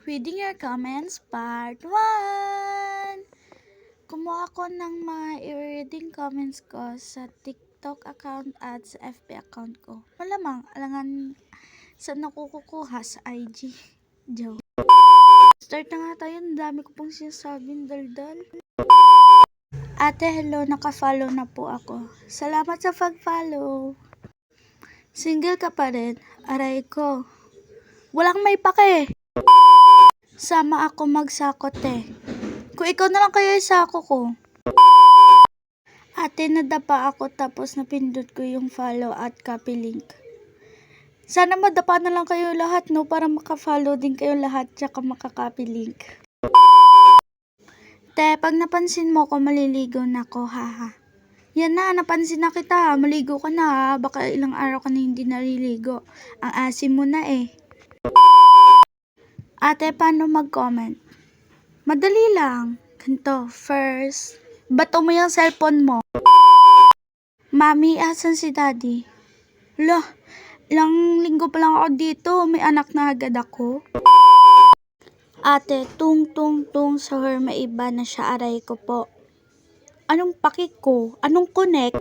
Reading your comments, part 1. Kumuha ko ng mga i-reading comments ko sa TikTok account at sa FB account ko. Malamang, alangan saan ako kukuha sa IG. Joke. Start na nga tayo. Ang dami ko pong sinasabing daldal. Ate, hello. Naka-follow na po ako. Salamat sa pag-follow. Single ka pa rin? Aray ko. Walang may pake. Sama ako magsakot eh. Kung ikaw na lang kayo isako ko. Ate, nadapa ako tapos napindot ko yung follow at copy link. Sana madapa na lang kayo lahat, no? Para maka-follow din kayo lahat tsaka maka-copy link. Te, pag napansin mo ko, maliligo na ko, haha. Yan na, napansin na kita ha. Maligo ka na ha. Baka ilang araw ka na hindi nariligo. Ang asim mo na eh. Ate, paano mag-comment? Madali lang. Ganito, first, bato mo yung cellphone mo. Mami, asan si daddy? Lah, ilang linggo pa lang ako dito. May anak na agad ako. Ate, tung sa her may iba na siya, aray ko po. Anong pakik ko? Anong connect?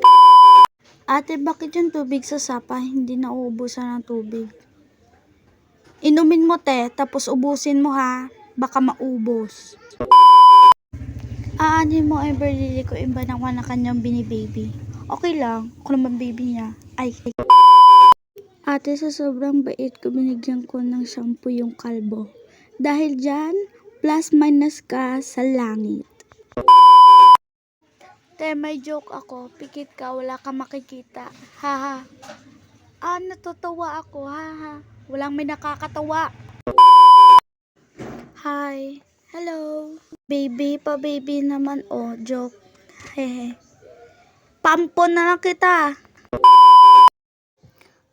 Ate, bakit yung tubig sa sapa hindi nauubusan ng tubig? Inumin mo te, tapos ubusin mo ha. Baka maubos. Aanin mo ay birthday ko iba ng na kanyang bini-baby. Okay lang, ako naman baby niya. Ay. Ate, sa sobrang bait ko, binigyan ko ng shampoo yung kalbo. Dahil dyan, plus minus ka sa langit. Te, may joke ako. Pikit ka, wala ka makikita. Haha. Natutuwa ako. Haha. Walang may nakakatawa. Hi. Hello. Baby pa baby naman. Oh, joke. Hehe. Pampon na lang kita.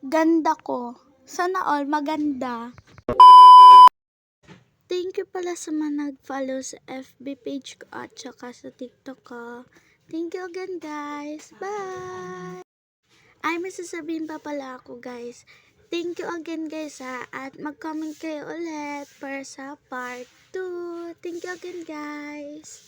Ganda ko. Sana all maganda. Thank you pala sa mga nag-follow sa FB page ko at saka sa TikTok ko. Thank you again guys. Bye! Ay, may sasabihin pa pala ako guys. Thank you again guys ha. At mag-comment kayo ulit para sa part 2. Thank you again guys.